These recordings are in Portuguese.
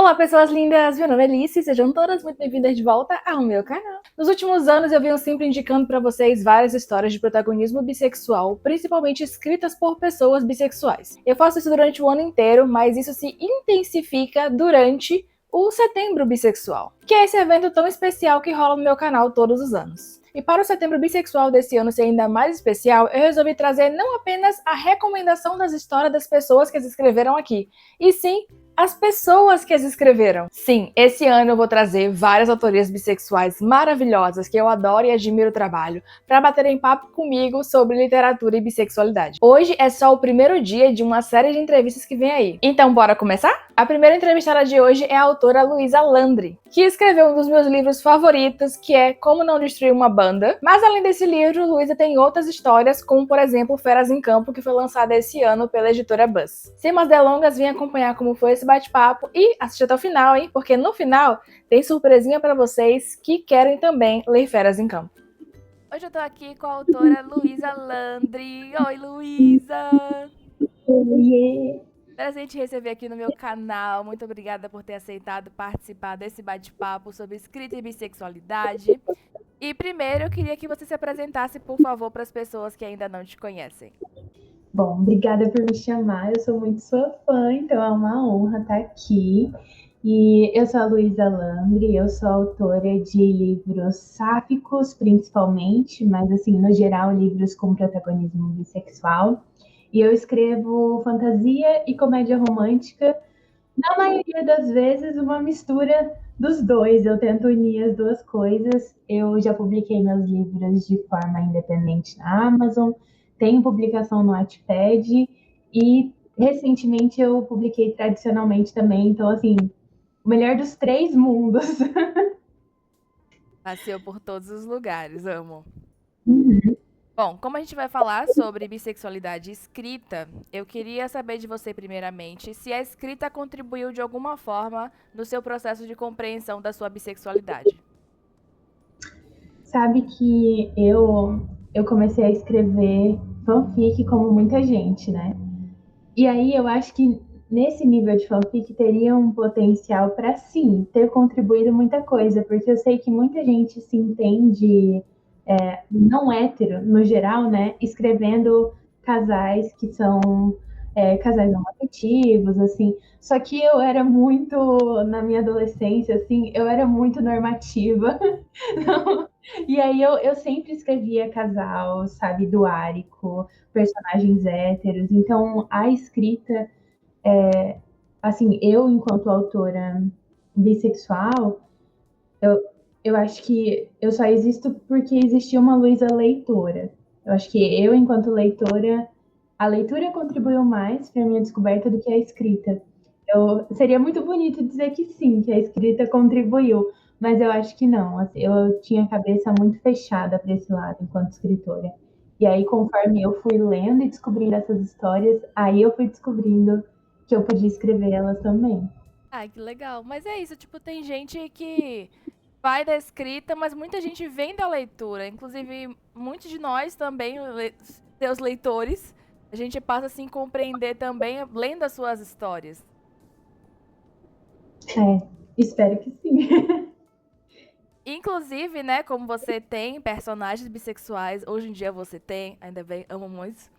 Olá, pessoas lindas! Meu nome é Alice e sejam todas muito bem-vindas de volta ao meu canal. Nos últimos anos, eu venho sempre indicando para vocês várias histórias de protagonismo bissexual, principalmente escritas por pessoas bissexuais. Eu faço isso durante o ano inteiro, mas isso se intensifica durante o Setembro Bissexual, que é esse evento tão especial que rola no meu canal todos os anos. E para o Setembro Bissexual desse ano ser ainda mais especial, eu resolvi trazer não apenas a recomendação das histórias das pessoas que as escreveram aqui, e sim as pessoas que as escreveram. Sim, esse ano eu vou trazer várias autorias bissexuais maravilhosas que eu adoro e admiro o trabalho para baterem papo comigo sobre literatura e bissexualidade. Hoje é só o primeiro dia de uma série de entrevistas que vem aí. Então bora começar? A primeira entrevistada de hoje é a autora Luísa Landry, que escreveu um dos meus livros favoritos, que é Como Não Destruir uma Banda. Mas além desse livro, Luísa tem outras histórias, como por exemplo Feras em Campo, que foi lançada esse ano pela editora Buzz. Sem mais delongas, vem acompanhar como foi esse bate-papo e assiste até o final, hein? Porque no final tem surpresinha para vocês que querem também ler Feras em Campo. Hoje eu tô aqui com a autora Luísa Landry. Oi, Luísa! Oiê! Prazer em te receber aqui no meu canal. Muito obrigada por ter aceitado participar desse bate-papo sobre escrita e bissexualidade. E primeiro eu queria que você se apresentasse, por favor, para as pessoas que ainda não te conhecem. Bom, obrigada por me chamar. Eu sou muito sua fã, então é uma honra estar aqui. E eu sou a Luísa Landry, eu sou autora de livros sáficos, principalmente, mas assim, no geral, livros com protagonismo bissexual. E eu escrevo fantasia e comédia romântica, na maioria das vezes, uma mistura dos dois. Eu tento unir as duas coisas. Eu já publiquei meus livros de forma independente na Amazon, tenho publicação no Wattpad e recentemente eu publiquei tradicionalmente também. Então, assim, o melhor dos três mundos. Nasceu por todos os lugares, amo. Uhum. Bom, como a gente vai falar sobre bissexualidade escrita, eu queria saber de você, primeiramente, se a escrita contribuiu de alguma forma no seu processo de compreensão da sua bissexualidade. Sabe que eu comecei a escrever fanfic como muita gente, né? E aí eu acho que nesse nível de fanfic teria um potencial para sim ter contribuído muita coisa, porque eu sei que muita gente se entende não hétero no geral, né? Escrevendo casais que são casais não afetivos, assim. Só que eu era muito, na minha adolescência, assim, eu era muito normativa. Não. E aí eu sempre escrevia casal, sabe, duárico, personagens héteros. Então a escrita, assim, eu enquanto autora bissexual, eu, eu acho que eu só existo porque existia uma Luísa leitora. Eu acho que eu, enquanto leitora, a leitura contribuiu mais para a minha descoberta do que a escrita. Seria muito bonito dizer que sim, que a escrita contribuiu, mas eu acho que não. Assim, eu tinha a cabeça muito fechada para esse lado enquanto escritora. E aí, conforme eu fui lendo e descobrindo essas histórias, aí eu fui descobrindo que eu podia escrever elas também. Ai, que legal. Mas é isso, tipo, tem gente que vai da escrita, mas muita gente vem da leitura. Inclusive, muitos de nós também, seus leitores, a gente passa assim a compreender também lendo as suas histórias. Espero que sim. Inclusive, né, como você tem personagens bissexuais, hoje em dia você tem, ainda bem, amo muito.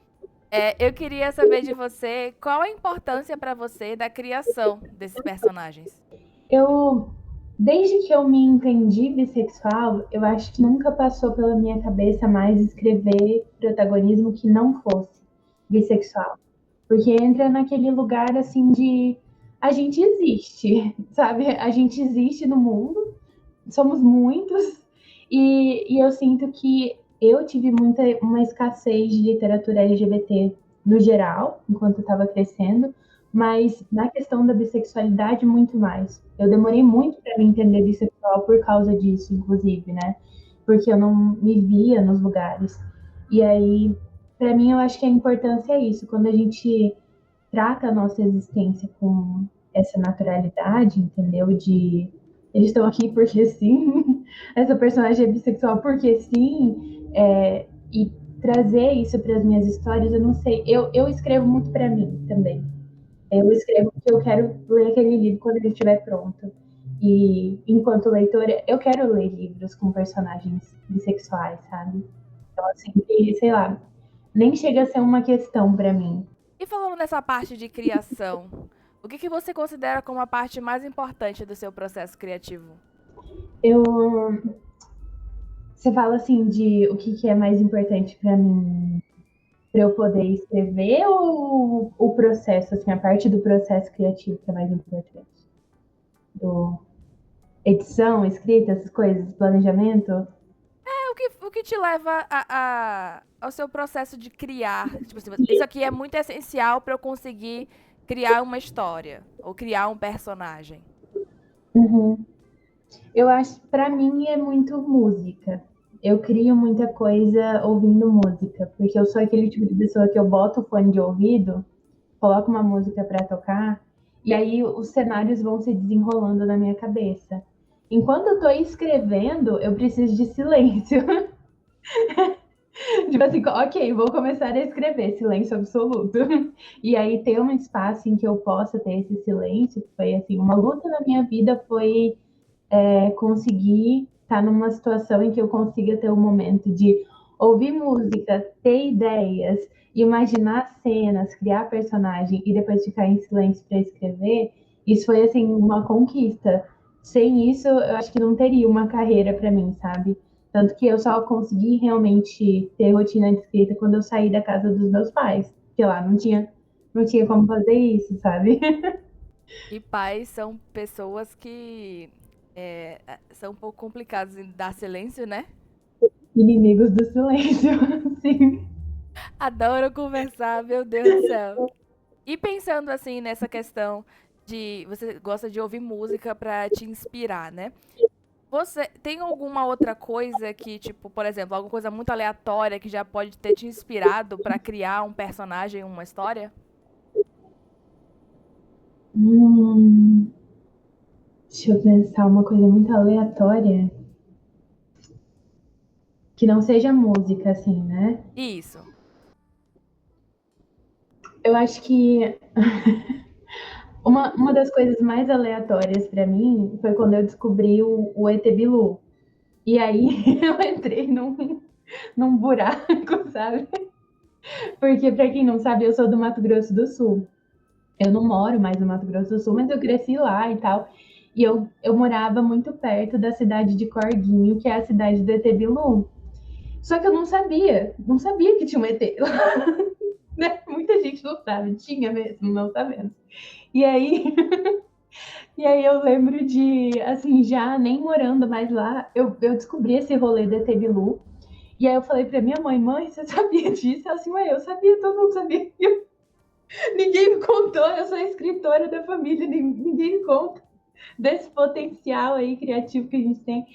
Eu queria saber de você qual a importância para você da criação desses personagens. Eu, desde que eu me entendi bissexual, eu acho que nunca passou pela minha cabeça mais escrever protagonismo que não fosse bissexual. Porque entra naquele lugar assim de a gente existe, sabe? A gente existe no mundo, somos muitos, e eu sinto que eu tive uma escassez de literatura LGBT no geral, enquanto eu estava crescendo, mas na questão da bissexualidade, muito mais. Eu demorei muito para me entender bissexual por causa disso, inclusive, né? Porque eu não me via nos lugares. E aí, para mim, eu acho que a importância é isso, quando a gente trata a nossa existência com essa naturalidade, entendeu? De eles estão aqui porque sim, essa personagem é bissexual porque sim, e trazer isso para as minhas histórias, eu não sei. Eu escrevo muito para mim também. Eu escrevo que eu quero ler aquele livro quando ele estiver pronto. E enquanto leitora, eu quero ler livros com personagens bissexuais, sabe? Então, assim, sei lá, nem chega a ser uma questão pra mim. E falando nessa parte de criação, o que você considera como a parte mais importante do seu processo criativo? Eu, você fala assim de o que é mais importante pra mim, pra eu poder escrever, ou o processo, assim, a parte do processo criativo que é mais importante? Do edição, escrita, essas coisas, planejamento? O que te leva ao seu processo de criar? Tipo assim, isso aqui é muito essencial para eu conseguir criar uma história ou criar um personagem. Uhum. Eu acho, pra mim, é muito música. Eu crio muita coisa ouvindo música, porque eu sou aquele tipo de pessoa que eu boto o fone de ouvido, coloco uma música pra tocar, e aí os cenários vão se desenrolando na minha cabeça. Enquanto eu tô escrevendo, eu preciso de silêncio. Tipo assim, ok, vou começar a escrever, silêncio absoluto. E aí ter um espaço em que eu possa ter esse silêncio, foi assim, uma luta na minha vida foi conseguir estar numa situação em que eu consiga ter um momento de ouvir música, ter ideias, imaginar cenas, criar personagem e depois ficar em silêncio para escrever. Isso foi assim uma conquista. Sem isso, eu acho que não teria uma carreira para mim, sabe? Tanto que eu só consegui realmente ter rotina de escrita quando eu saí da casa dos meus pais. Porque lá não tinha como fazer isso, sabe? E pais são pessoas que são um pouco complicados em dar silêncio, né? Inimigos do silêncio, sim. Adoro conversar, meu Deus do céu. E pensando assim nessa questão de você gosta de ouvir música pra te inspirar, né? Você tem alguma outra coisa que, tipo, por exemplo, alguma coisa muito aleatória que já pode ter te inspirado pra criar um personagem, uma história? Hum, deixa eu pensar uma coisa muito aleatória. Que não seja música, assim, né? Isso. Eu acho que uma das coisas mais aleatórias pra mim foi quando eu descobri o ET Bilu. E aí eu entrei num buraco, sabe? Porque, pra quem não sabe, eu sou do Mato Grosso do Sul. Eu não moro mais no Mato Grosso do Sul, mas eu cresci lá e tal. E eu morava muito perto da cidade de Corguinho, que é a cidade do ET Bilu. Só que eu não sabia que tinha um ET lá, né? Muita gente não sabe, tinha mesmo, não sabendo. E aí, e aí eu lembro de, assim, já nem morando mais lá, eu descobri esse rolê do ET Bilu. E aí eu falei pra minha mãe, mãe, você sabia disso? Ela assim, mãe, eu sabia, todo mundo sabia. Ninguém me contou, eu sou a escritora da família, ninguém me conta desse potencial aí criativo que a gente tem.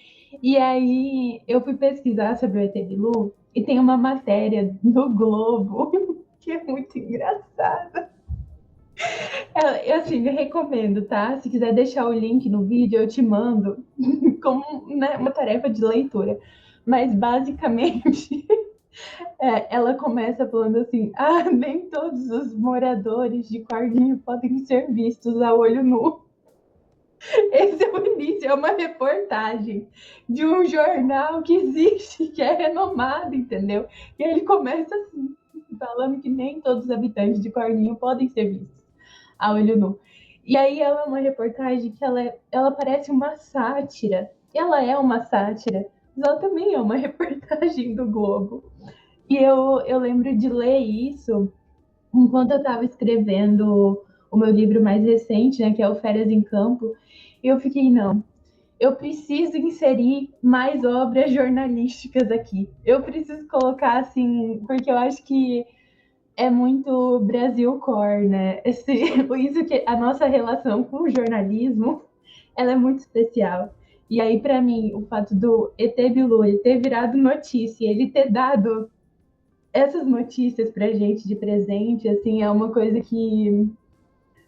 E aí eu fui pesquisar sobre o ET Bilu e tem uma matéria no Globo que é muito engraçada. Eu assim, eu recomendo, tá? Se quiser deixar o link no vídeo, eu te mando como, né, uma tarefa de leitura. Mas basicamente ela começa falando assim: ah, nem todos os moradores de Corguinho podem ser vistos a olho nu. Esse é o início, é uma reportagem de um jornal que existe, que é renomado, entendeu? E aí ele começa assim, falando que nem todos os habitantes de Corninho podem ser vistos a olho nu. E aí ela é uma reportagem que ela parece uma sátira. Ela é uma sátira, mas ela também é uma reportagem do Globo. E eu lembro de ler isso enquanto eu estava escrevendo o meu livro mais recente, né, que é o Férias em Campo, eu fiquei, não, eu preciso inserir mais obras jornalísticas aqui. Eu preciso colocar assim, porque eu acho que é muito Brasil core, né? Isso que a nossa relação com o jornalismo, ela é muito especial. E aí, para mim, o fato do ET Bilu ele ter virado notícia, ele ter dado essas notícias pra gente de presente, assim, é uma coisa que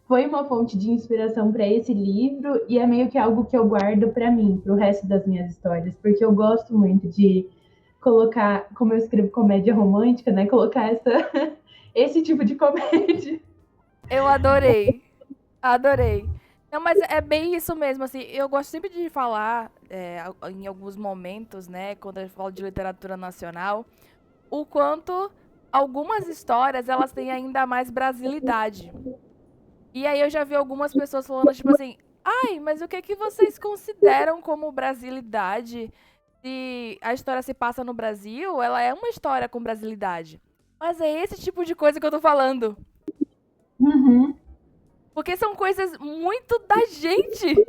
foi uma fonte de inspiração para esse livro e é meio que algo que eu guardo para mim, para o resto das minhas histórias, porque eu gosto muito de colocar, como eu escrevo comédia romântica, né, colocar esse tipo de comédia. Eu adorei. Adorei. Não, mas é bem isso mesmo, assim, eu gosto sempre de falar, em alguns momentos, né, quando eu falo de literatura nacional, o quanto algumas histórias, elas têm ainda mais brasilidade. E aí eu já vi algumas pessoas falando, tipo assim, ai, mas o que que vocês consideram como brasilidade? Se a história se passa no Brasil, ela é uma história com brasilidade. Mas é esse tipo de coisa que eu tô falando. Uhum. Porque são coisas muito da gente.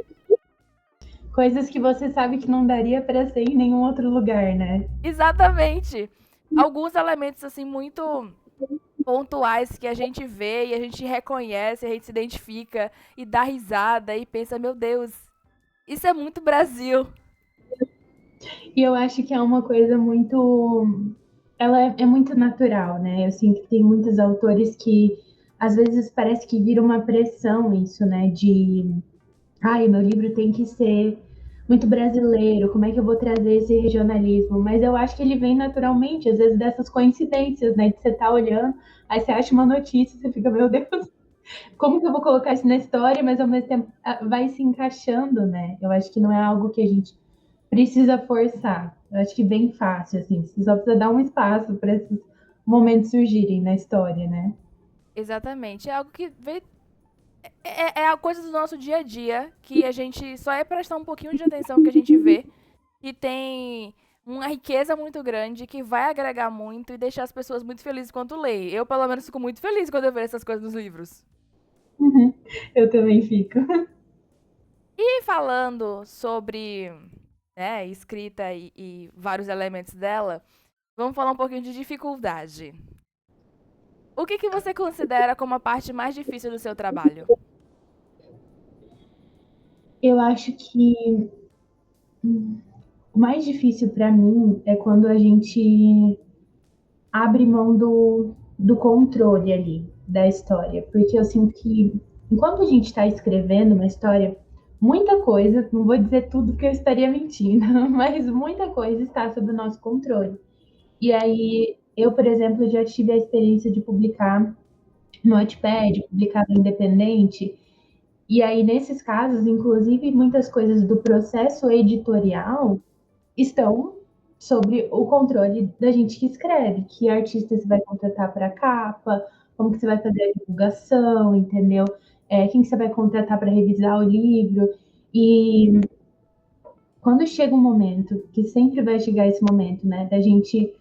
Coisas que você sabe que não daria para ser em nenhum outro lugar, né? Exatamente. Alguns elementos, assim, muito pontuais que a gente vê e a gente reconhece, a gente se identifica e dá risada e pensa, meu Deus, isso é muito Brasil. E eu acho que é uma coisa muito. Ela é muito natural, né? Eu sinto que tem muitos autores que às vezes parece que vira uma pressão isso, né? De ai, meu livro tem que ser muito brasileiro, como é que eu vou trazer esse regionalismo? Mas eu acho que ele vem naturalmente, às vezes dessas coincidências, né? De você estar olhando, aí você acha uma notícia, você fica, meu Deus, como que eu vou colocar isso na história, mas ao mesmo tempo vai se encaixando, né? Eu acho que não é algo que a gente precisa forçar. Eu acho que bem fácil, assim. Você só precisa dar um espaço para esses momentos surgirem na história, né? Exatamente. É algo que vem. É a coisa do nosso dia a dia que a gente só é prestar um pouquinho de atenção que a gente vê e tem uma riqueza muito grande que vai agregar muito e deixar as pessoas muito felizes quando lê. Eu, pelo menos, fico muito feliz quando eu vejo essas coisas nos livros. Uhum. Eu também fico. E falando sobre, né, escrita e vários elementos dela, vamos falar um pouquinho de dificuldade. O que, que você considera como a parte mais difícil do seu trabalho? Eu acho que o mais difícil para mim é quando a gente abre mão do controle ali da história, porque eu sinto que enquanto a gente está escrevendo uma história, muita coisa, não vou dizer tudo porque eu estaria mentindo, mas muita coisa está sob o nosso controle. E aí, eu, por exemplo, já tive a experiência de publicar no Wattpad, publicar no Independente, e aí, nesses casos, inclusive, muitas coisas do processo editorial estão sobre o controle da gente que escreve, que artista você vai contratar para a capa, como que você vai fazer a divulgação, entendeu? Quem que você vai contratar para revisar o livro. E quando chega um momento, que sempre vai chegar esse momento, né, da gente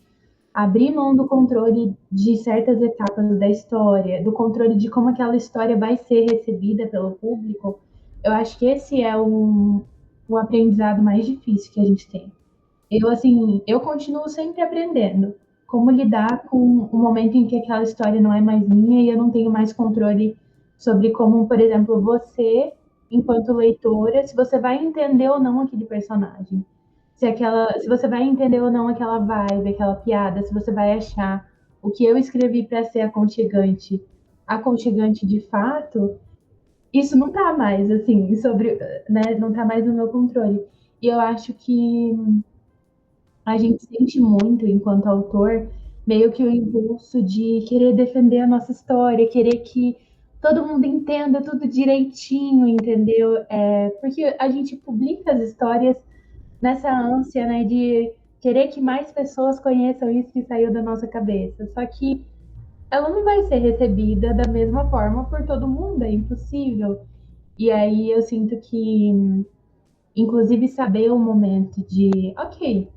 abrir mão do controle de certas etapas da história, do controle de como aquela história vai ser recebida pelo público, eu acho que esse é um aprendizado mais difícil que a gente tem. Eu, assim, eu continuo sempre aprendendo como lidar com o momento em que aquela história não é mais minha e eu não tenho mais controle sobre como, por exemplo, você, enquanto leitora, se você vai entender ou não aquele personagem. Se você vai entender ou não aquela vibe, aquela piada, se você vai achar o que eu escrevi para ser aconchegante de fato, isso não tá mais assim sobre, né, não tá mais no meu controle. E eu acho que a gente sente muito, enquanto autor, meio que o impulso de querer defender a nossa história, querer que todo mundo entenda tudo direitinho, entendeu? Porque a gente publica as histórias nessa ânsia, né, de querer que mais pessoas conheçam isso que saiu da nossa cabeça. Só que ela não vai ser recebida da mesma forma por todo mundo, é impossível. E aí eu sinto que, inclusive, saber o momento de, ok,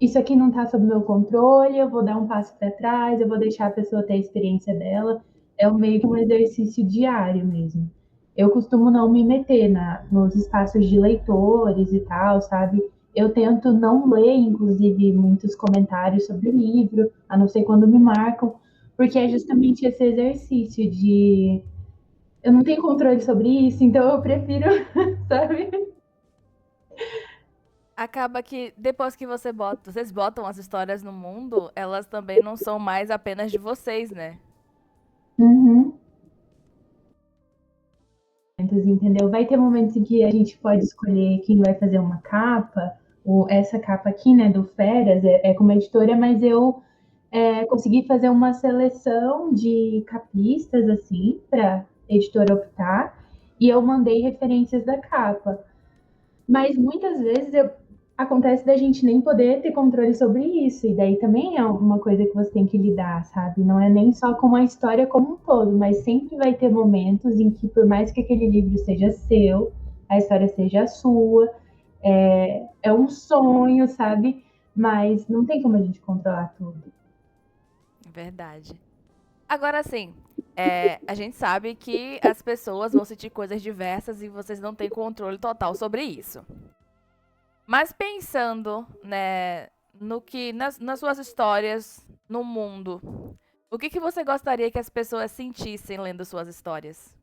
isso aqui não está sob meu controle, eu vou dar um passo para trás, eu vou deixar a pessoa ter a experiência dela. É meio que um exercício diário mesmo. Eu costumo não me meter nos espaços de leitores e tal, sabe? Eu tento não ler, inclusive, muitos comentários sobre o livro, a não ser quando me marcam, porque é justamente esse exercício de eu não tenho controle sobre isso, então eu prefiro, sabe? Acaba que depois que vocês botam as histórias no mundo, elas também não são mais apenas de vocês, né? Uhum. Entendeu? Vai ter momentos em que a gente pode escolher quem vai fazer uma capa, ou essa capa aqui, né, do Feras, é como editora, mas eu consegui fazer uma seleção de capistas, assim, para editora optar, e eu mandei referências da capa. Mas muitas vezes acontece da gente nem poder ter controle sobre isso, e daí também é uma coisa que você tem que lidar, sabe? Não é nem só com a história como um todo, mas sempre vai ter momentos em que, por mais que aquele livro seja seu, a história seja sua, é um sonho, sabe? Mas não tem como a gente controlar tudo. Verdade. Agora sim, a gente sabe que as pessoas vão sentir coisas diversas e vocês não têm controle total sobre isso. Mas pensando, né, no que nas suas histórias, no mundo, o que você gostaria que as pessoas sentissem lendo suas histórias?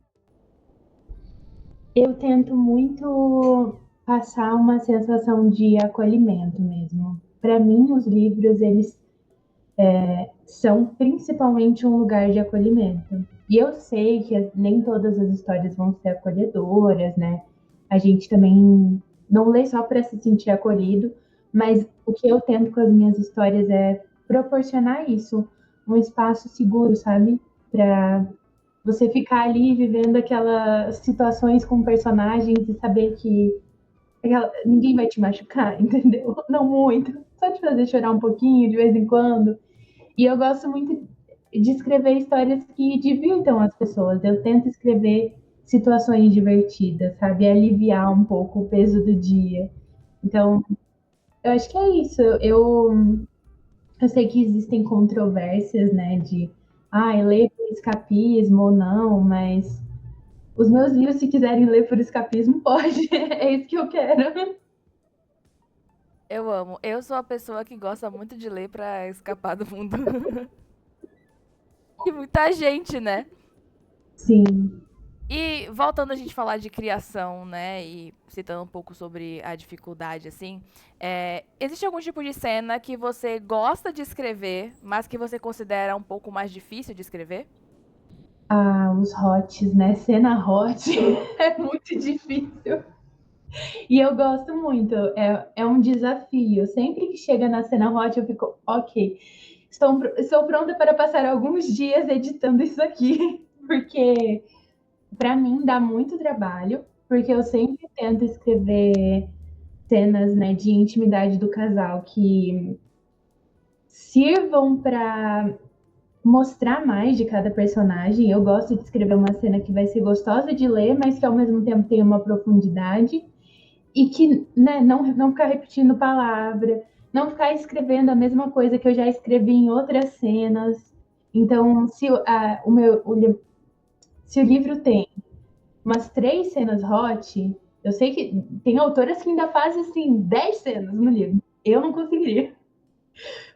Eu tento muito passar uma sensação de acolhimento mesmo. Para mim, os livros, eles são principalmente um lugar de acolhimento. E eu sei que nem todas as histórias vão ser acolhedoras, né? A gente também não lê só para se sentir acolhido, mas o que eu tento com as minhas histórias é proporcionar isso, um espaço seguro, sabe? Para você ficar ali vivendo aquelas situações com personagens e saber que ninguém vai te machucar, entendeu? Não muito, só te fazer chorar um pouquinho de vez em quando. E eu gosto muito de escrever histórias que divirtam as pessoas. Eu tento escrever situações divertidas, sabe? Aliviar um pouco o peso do dia. Então, eu acho que é isso. Eu sei que existem controvérsias, né? De, ler por escapismo ou não, mas os meus livros, se quiserem ler por escapismo, pode. É isso que eu quero. Eu amo. Eu sou a pessoa que gosta muito de ler pra escapar do mundo. E muita gente, né? Sim. E voltando a gente falar de criação, né? E citando um pouco sobre a dificuldade, assim, existe algum tipo de cena que você gosta de escrever, mas que você considera um pouco mais difícil de escrever? Os hots, né? Cena hot é muito difícil. E eu gosto muito, é um desafio. Sempre que chega na cena hot, eu fico, ok, estou pronta para passar alguns dias editando isso aqui, porque para mim dá muito trabalho, porque eu sempre tento escrever cenas, né, de intimidade do casal que sirvam para mostrar mais de cada personagem. Eu gosto de escrever uma cena que vai ser gostosa de ler, mas que ao mesmo tempo tenha uma profundidade e que, né, não ficar repetindo palavra, não ficar escrevendo a mesma coisa que eu já escrevi em outras cenas. Então, se o livro tem umas 3 cenas hot, eu sei que tem autoras que ainda fazem assim 10 cenas no livro. Eu não conseguiria.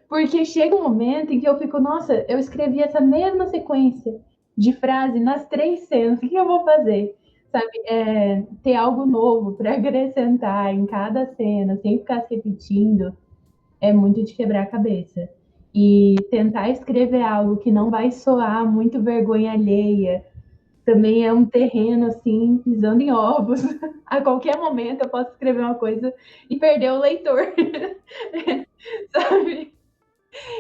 Porque chega um momento em que eu fico, nossa, eu escrevi essa mesma sequência de frase nas 3 cenas, o que eu vou fazer? Sabe, ter algo novo para acrescentar em cada cena, sem ficar se repetindo, é muito de quebrar a cabeça. E tentar escrever algo que não vai soar muito vergonha alheia, também é um terreno assim, pisando em ovos. A qualquer momento eu posso escrever uma coisa e perder o leitor, sabe?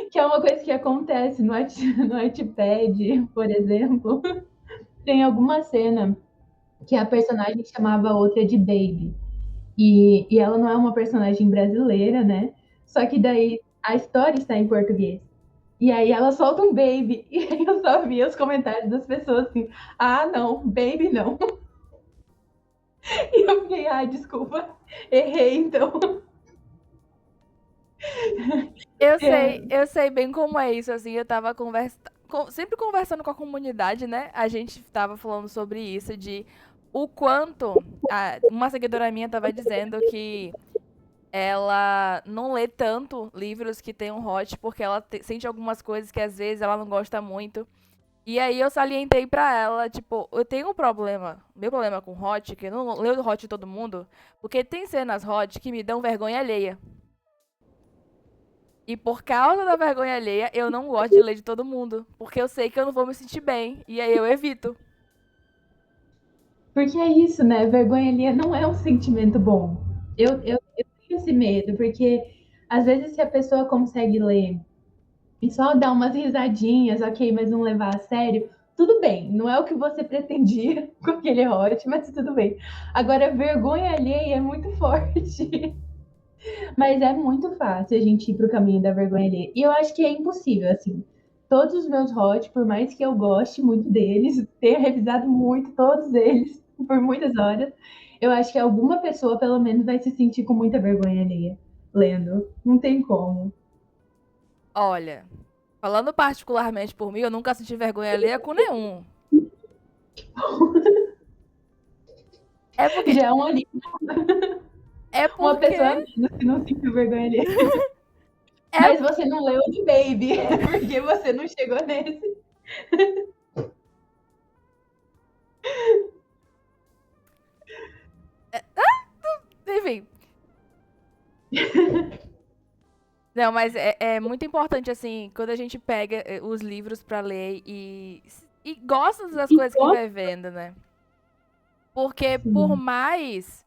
Que é uma coisa que acontece no Wattpad, por exemplo. Tem alguma cena que a personagem chamava a outra de Baby. E ela não é uma personagem brasileira, né? Só que daí a história está em português. E aí ela solta um baby. E aí eu só via os comentários das pessoas assim: não, baby não. E eu fiquei, desculpa, errei então. Eu sei bem como é isso, assim, eu tava sempre conversando com a comunidade, né? A gente tava falando sobre isso, de o quanto uma seguidora minha tava dizendo que ela não lê tanto livros que tem um hot, porque ela sente algumas coisas que às vezes ela não gosta muito. E aí eu salientei pra ela, tipo, eu tenho um problema, meu problema com hot, que eu não leio hot de todo mundo, porque tem cenas hot que me dão vergonha alheia. E por causa da vergonha alheia, eu não gosto de ler de todo mundo. Porque eu sei que eu não vou me sentir bem. E aí eu evito. Porque é isso, né? Vergonha ali não é um sentimento bom. Eu tenho esse medo, porque às vezes se a pessoa consegue ler e só dar umas risadinhas, ok, mas não levar a sério, tudo bem, não é o que você pretendia com aquele hot, mas tudo bem. Agora, vergonha alheia é muito forte. Mas é muito fácil a gente ir pro caminho da vergonha alheia. E eu acho que é impossível, assim. Todos os meus hot, por mais que eu goste muito deles, tenha revisado muito todos eles por muitas horas, eu acho que alguma pessoa, pelo menos, vai se sentir com muita vergonha alheia lendo. Não tem como. Olha, falando particularmente por mim, eu nunca senti vergonha alheia com nenhum. É porque. Já é um alívio, É uma pessoa a porque. menos que não sentiu vergonha alheia. É, Mas você não leu de Baby, porque você não chegou nesse. enfim. Não, mas é muito importante, assim, quando a gente pega os livros pra ler e gosta das coisas que vai vendo, né? Porque por mais.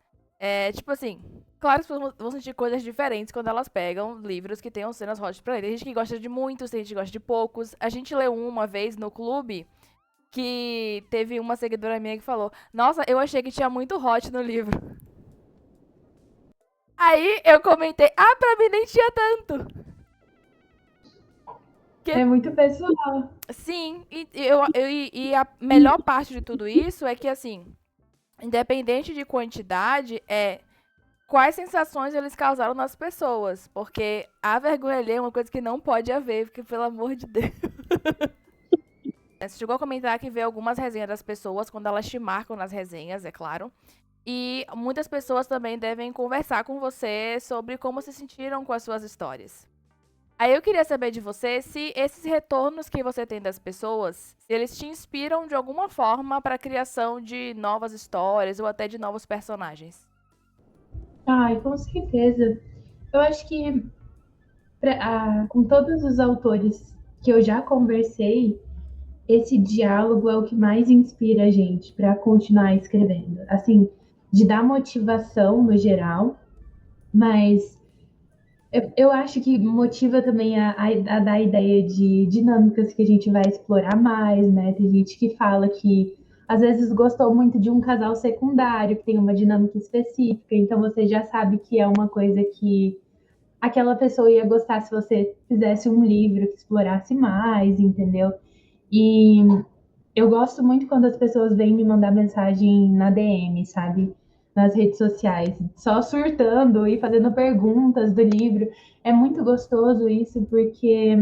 Tipo assim. Claro que as pessoas vão sentir coisas diferentes quando elas pegam livros que tenham cenas hot pra ler. Tem gente que gosta de muitos, tem gente que gosta de poucos. A gente leu uma vez no clube que teve uma seguidora minha que falou: Nossa, eu achei que tinha muito hot no livro. Aí eu comentei: Ah, pra mim nem tinha tanto. É muito pessoal. Sim, e a melhor parte de tudo isso é que, assim, independente de quantidade, quais sensações eles causaram nas pessoas. Porque a vergonha alheia é uma coisa que não pode haver, porque, pelo amor de Deus. Você chegou a comentar que vê algumas resenhas das pessoas quando elas te marcam nas resenhas, é claro. E muitas pessoas também devem conversar com você sobre como se sentiram com as suas histórias. Aí eu queria saber de você se esses retornos que você tem das pessoas, se eles te inspiram de alguma forma para a criação de novas histórias ou até de novos personagens. Ai, com certeza. Eu acho que com todos os autores que eu já conversei, esse diálogo é o que mais inspira a gente para continuar escrevendo. Assim, de dar motivação no geral, mas eu acho que motiva também a dar ideia de dinâmicas que a gente vai explorar mais, né? Tem gente que fala que às vezes gostou muito de um casal secundário, que tem uma dinâmica específica, então você já sabe que é uma coisa que aquela pessoa ia gostar se você fizesse um livro que explorasse mais, entendeu? E eu gosto muito quando as pessoas vêm me mandar mensagem na DM, sabe? Nas redes sociais, só surtando e fazendo perguntas do livro. É muito gostoso isso, porque,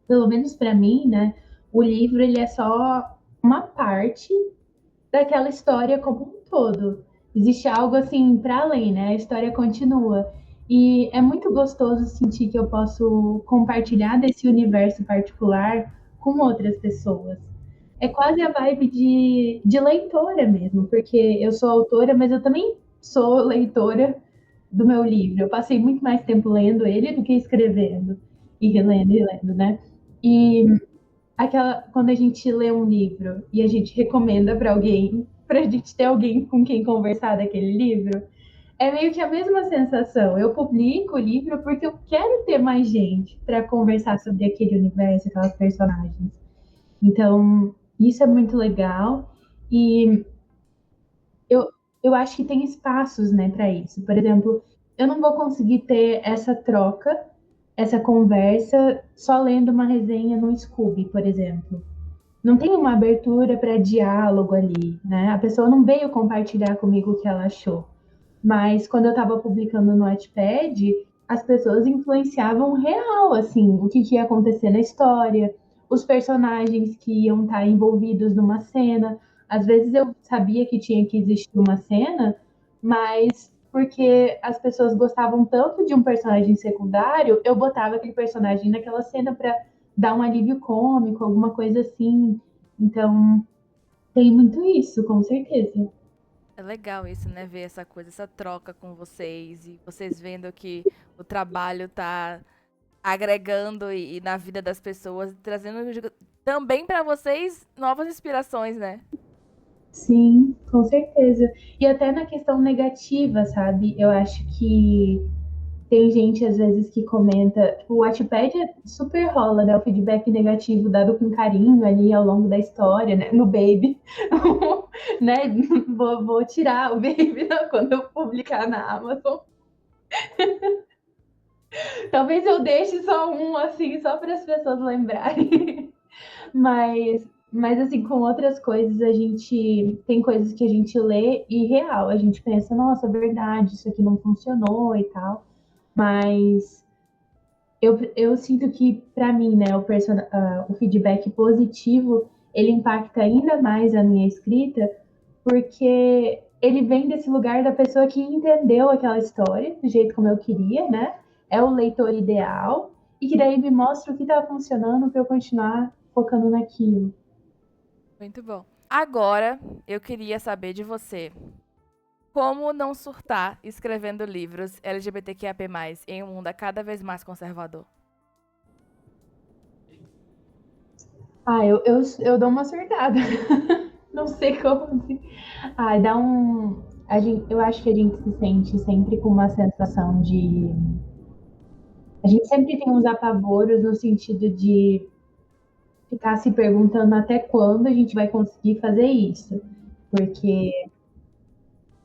pelo menos para mim, né, o livro ele é só uma parte daquela história como um todo. Existe algo assim para além, né? A história continua. E é muito gostoso sentir que eu posso compartilhar desse universo particular com outras pessoas. É quase a vibe de leitora mesmo, porque eu sou autora, mas eu também sou leitora do meu livro. Eu passei muito mais tempo lendo ele do que escrevendo e relendo, né? E quando a gente lê um livro e a gente recomenda para alguém, para a gente ter alguém com quem conversar daquele livro, é meio que a mesma sensação. Eu publico o livro porque eu quero ter mais gente para conversar sobre aquele universo, aquelas personagens. Então, isso é muito legal e eu, eu acho que tem espaços, né, para isso. Por exemplo, eu não vou conseguir ter essa troca, essa conversa só lendo uma resenha no Scooby, por exemplo. Não tem uma abertura para diálogo ali, né? A pessoa não veio compartilhar comigo o que ela achou. Mas quando eu estava publicando no Wattpad, as pessoas influenciavam real, assim, o que ia acontecer na história, os personagens que iam estar envolvidos numa cena. Às vezes eu sabia que tinha que existir uma cena, mas porque as pessoas gostavam tanto de um personagem secundário, eu botava aquele personagem naquela cena para dar um alívio cômico, alguma coisa assim. Então, tem muito isso, com certeza. É legal isso, né? Ver essa coisa, essa troca com vocês e vocês vendo que o trabalho tá agregando e na vida das pessoas, trazendo também pra vocês novas inspirações, né? Sim, com certeza. E até na questão negativa, sabe? Eu acho que tem gente, às vezes, que comenta. Tipo, o Wattpad super rola, né? O feedback negativo dado com carinho ali ao longo da história, né? No Baby. Né? Vou tirar o Baby quando eu publicar na Amazon. Talvez eu deixe só um, assim, só para as pessoas lembrarem. Mas, assim, com outras coisas, a gente tem coisas que a gente lê e real, a gente pensa, nossa, é verdade, isso aqui não funcionou e tal. Mas eu sinto que, para mim, né, o feedback positivo, ele impacta ainda mais a minha escrita, porque ele vem desse lugar da pessoa que entendeu aquela história do jeito como eu queria, né? É o leitor ideal, e que daí me mostra o que tá funcionando para eu continuar focando naquilo. Muito bom. Agora, eu queria saber de você. Como não surtar escrevendo livros LGBTQIAP+, em um mundo cada vez mais conservador? Eu dou uma surtada. Não sei como assim. Dá um. Eu acho que a gente se sente sempre com uma sensação de. A gente sempre tem uns apavoros no sentido de ficar se perguntando até quando a gente vai conseguir fazer isso. Porque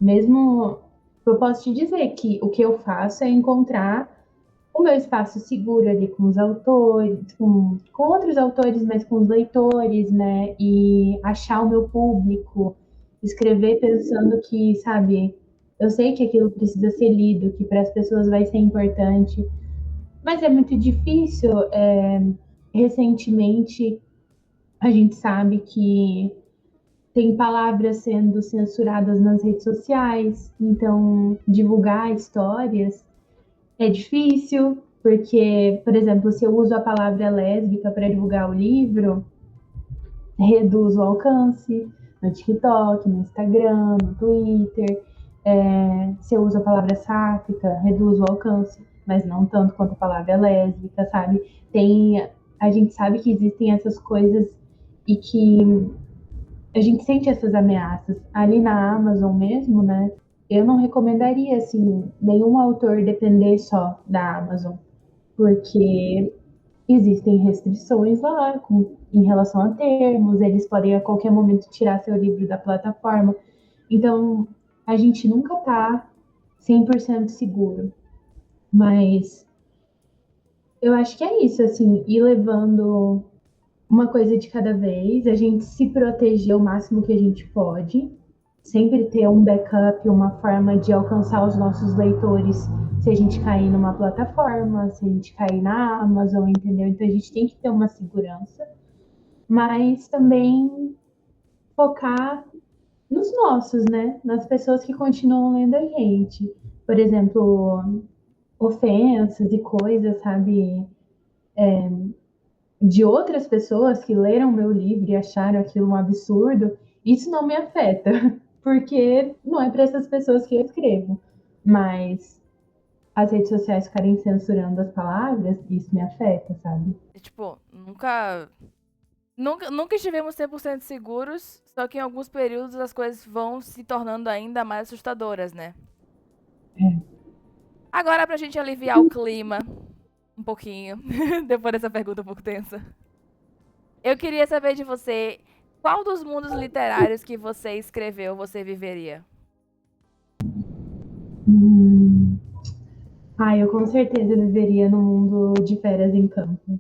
mesmo. Eu posso te dizer que o que eu faço é encontrar o meu espaço seguro ali com os autores, com outros autores, mas com os leitores, né? E achar o meu público, escrever pensando que, sabe, eu sei que aquilo precisa ser lido, que para as pessoas vai ser importante, mas é muito difícil. Recentemente, a gente sabe que tem palavras sendo censuradas nas redes sociais, então divulgar histórias é difícil, porque, por exemplo, se eu uso a palavra lésbica para divulgar o livro, reduz o alcance no TikTok, no Instagram, no Twitter. Se eu uso a palavra sáfica, reduz o alcance, mas não tanto quanto a palavra lésbica, sabe? A gente sabe que existem essas coisas e que a gente sente essas ameaças. Ali na Amazon mesmo, né? Eu não recomendaria, assim, nenhum autor depender só da Amazon, porque existem restrições lá em relação a termos, eles podem a qualquer momento tirar seu livro da plataforma. Então, a gente nunca tá 100% seguro. Mas eu acho que é isso, assim, ir levando uma coisa de cada vez, a gente se proteger o máximo que a gente pode, sempre ter um backup, uma forma de alcançar os nossos leitores se a gente cair numa plataforma, se a gente cair na Amazon, entendeu? Então a gente tem que ter uma segurança, mas também focar nos nossos, né? Nas pessoas que continuam lendo a gente. Por exemplo, ofensas e coisas, sabe? De outras pessoas que leram meu livro e acharam aquilo um absurdo, isso não me afeta, porque não é para essas pessoas que eu escrevo. Mas as redes sociais ficarem censurando as palavras, isso me afeta, sabe? Tipo, nunca estivemos 100% seguros, só que em alguns períodos as coisas vão se tornando ainda mais assustadoras, né? Agora, pra gente aliviar o clima um pouquinho, depois dessa pergunta um pouco tensa, eu queria saber de você, qual dos mundos literários que você escreveu você viveria? Hum. Eu com certeza viveria num mundo de férias em campo.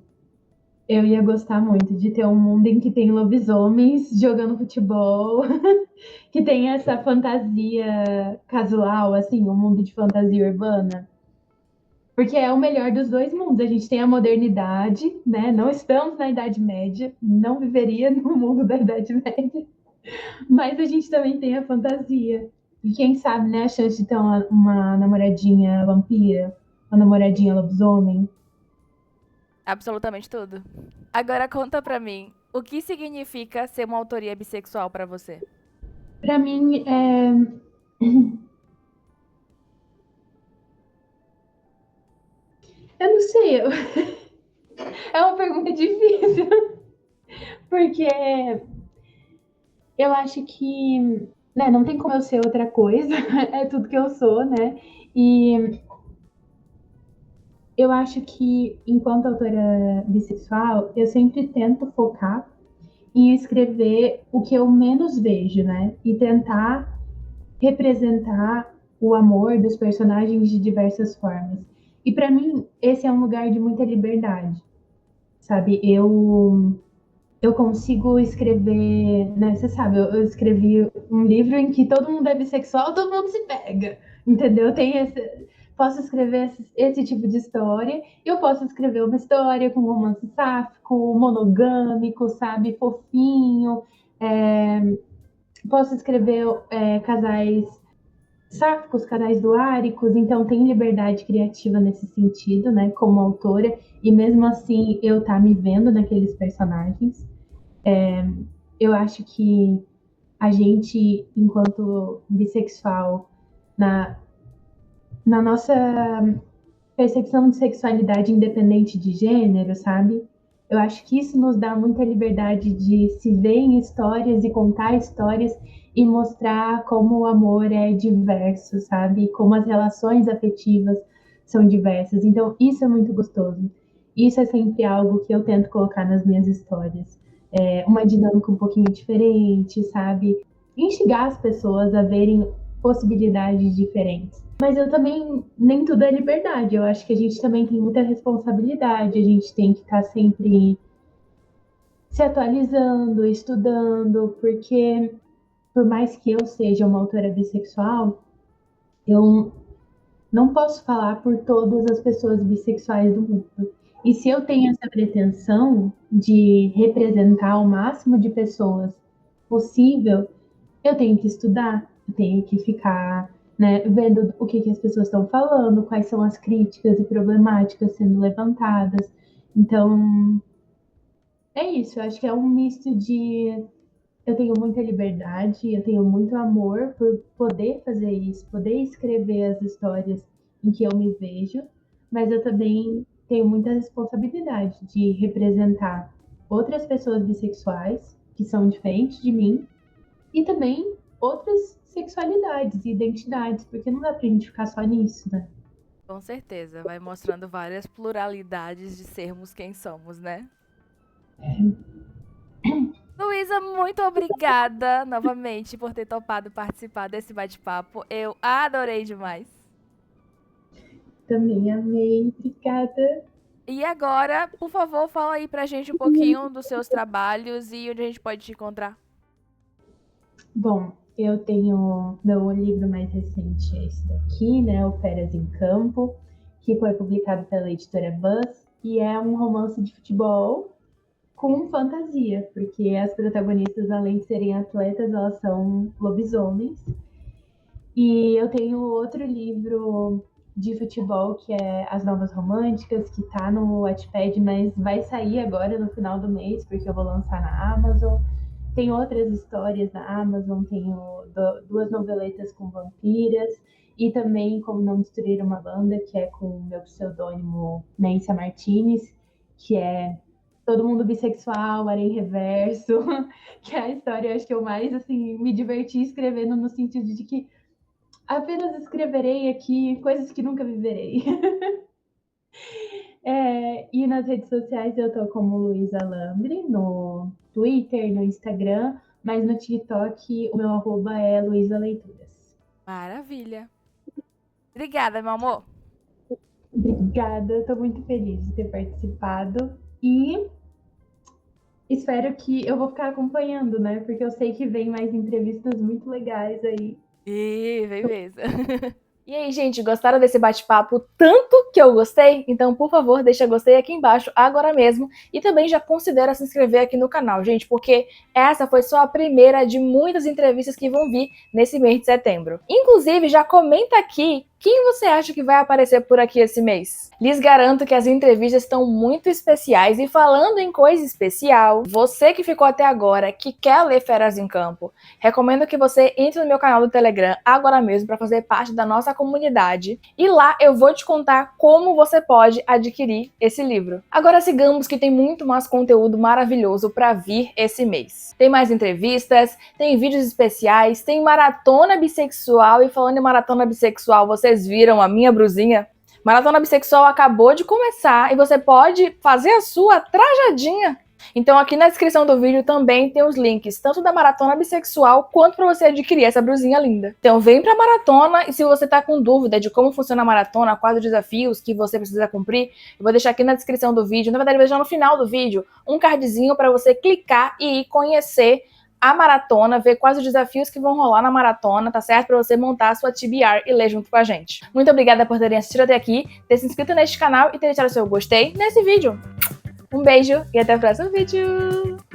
Eu ia gostar muito de ter um mundo em que tem lobisomens jogando futebol, que tem essa fantasia casual, assim, um mundo de fantasia urbana. Porque é o melhor dos dois mundos. A gente tem a modernidade, né? Não estamos na Idade Média, não viveria no mundo da Idade Média, mas a gente também tem a fantasia. E quem sabe, né, a chance de ter uma namoradinha vampira, uma namoradinha lobisomem. Absolutamente tudo. Agora conta pra mim, o que significa ser uma autoria bissexual pra você? Pra mim, eu não sei, é uma pergunta difícil, porque eu acho que, né, não tem como eu ser outra coisa, é tudo que eu sou, né? E Eu acho que, enquanto autora bissexual, eu sempre tento focar em escrever o que eu menos vejo, né? E tentar representar o amor dos personagens de diversas formas. E para mim, esse é um lugar de muita liberdade, sabe? Eu consigo escrever, né? Você sabe, eu escrevi um livro em que todo mundo é bissexual, todo mundo se pega, entendeu? Posso escrever esse tipo de história, e eu posso escrever uma história com romance sáfico, monogâmico, sabe, fofinho. Posso escrever casais sáficos, casais duáricos, então tem liberdade criativa nesse sentido, né, como autora, e mesmo assim eu tá me vendo naqueles personagens. Eu acho que a gente, enquanto bissexual, na, na nossa percepção de sexualidade independente de gênero, sabe? Eu acho que isso nos dá muita liberdade de se ver em histórias e contar histórias e mostrar como o amor é diverso, sabe? Como as relações afetivas são diversas. Então, isso é muito gostoso. Isso é sempre algo que eu tento colocar nas minhas histórias. Uma dinâmica um pouquinho diferente, sabe? Instigar as pessoas a verem possibilidades diferentes. Mas eu também, nem tudo é liberdade. Eu acho que a gente também tem muita responsabilidade. A gente tem que estar sempre se atualizando, estudando, porque por mais que eu seja uma autora bissexual, eu não posso falar por todas as pessoas bissexuais do mundo. E se eu tenho essa pretensão de representar o máximo de pessoas possível, eu tenho que estudar, eu tenho que ficar, né, vendo o que as pessoas estão falando, quais são as críticas e problemáticas sendo levantadas. Então, é isso. Eu acho que é um misto de eu tenho muita liberdade, eu tenho muito amor por poder fazer isso, poder escrever as histórias em que eu me vejo, mas eu também tenho muita responsabilidade de representar outras pessoas bissexuais que são diferentes de mim e também outras sexualidades e identidades, porque não dá pra gente ficar só nisso, né? Com certeza, vai mostrando várias pluralidades de sermos quem somos, né? Luísa, muito obrigada novamente por ter topado participar desse bate-papo. Eu adorei demais. Também amei, obrigada. E agora, por favor, fala aí pra gente um pouquinho dos seus trabalhos e onde a gente pode te encontrar. Bom, eu tenho meu livro mais recente, é esse daqui, né, O Feras em Campo, que foi publicado pela editora Buzz, e é um romance de futebol com fantasia, porque as protagonistas, além de serem atletas, elas são lobisomens. E eu tenho outro livro de futebol que é As Novas Românticas, que tá no Wattpad, mas vai sair agora no final do mês, porque eu vou lançar na Amazon. Tem outras histórias na Amazon, tenho duas noveletas com vampiras e também Como Não Destruir uma Banda, que é com o meu pseudônimo Nência Martinez, que é todo mundo bissexual, Harém Reverso, que é a história, acho que eu mais assim me diverti escrevendo no sentido de que apenas escreverei aqui coisas que nunca viverei. E nas redes sociais eu tô como Luísa Lambre, no Twitter, no Instagram, mas no TikTok o meu arroba é Luísa Leituras. Maravilha. Obrigada, meu amor. Obrigada, tô muito feliz de ter participado e espero que eu vou ficar acompanhando, né? Porque eu sei que vem mais entrevistas muito legais aí. Ih, vem mesmo. E aí, gente, gostaram desse bate-papo tanto que eu gostei? Então, por favor, deixa gostei aqui embaixo agora mesmo e também já considera se inscrever aqui no canal, gente, porque essa foi só a primeira de muitas entrevistas que vão vir nesse mês de setembro. Inclusive, já comenta aqui quem você acha que vai aparecer por aqui esse mês. Lhes garanto que as entrevistas estão muito especiais e falando em coisa especial, você que ficou até agora, que quer ler Feras em Campo, recomendo que você entre no meu canal do Telegram agora mesmo para fazer parte da nossa comunidade e lá eu vou te contar como você pode adquirir esse livro. Agora sigamos que tem muito mais conteúdo maravilhoso para vir esse mês. Tem mais entrevistas, tem vídeos especiais, tem maratona bissexual e falando em maratona bissexual, vocês viram a minha brusinha? Maratona Bissexual acabou de começar e você pode fazer a sua trajadinha. Então aqui na descrição do vídeo também tem os links, tanto da Maratona Bissexual, quanto para você adquirir essa blusinha linda. Então vem pra maratona, e se você tá com dúvida de como funciona a maratona, quais os desafios que você precisa cumprir, eu vou deixar aqui na descrição do vídeo, na verdade eu vou deixar no final do vídeo, um cardzinho para você clicar e ir conhecer a maratona, ver quais os desafios que vão rolar na maratona, tá certo? Pra você montar a sua TBR e ler junto com a gente. Muito obrigada por terem assistido até aqui, ter se inscrito neste canal e ter deixado seu gostei nesse vídeo. Um beijo e até o próximo vídeo!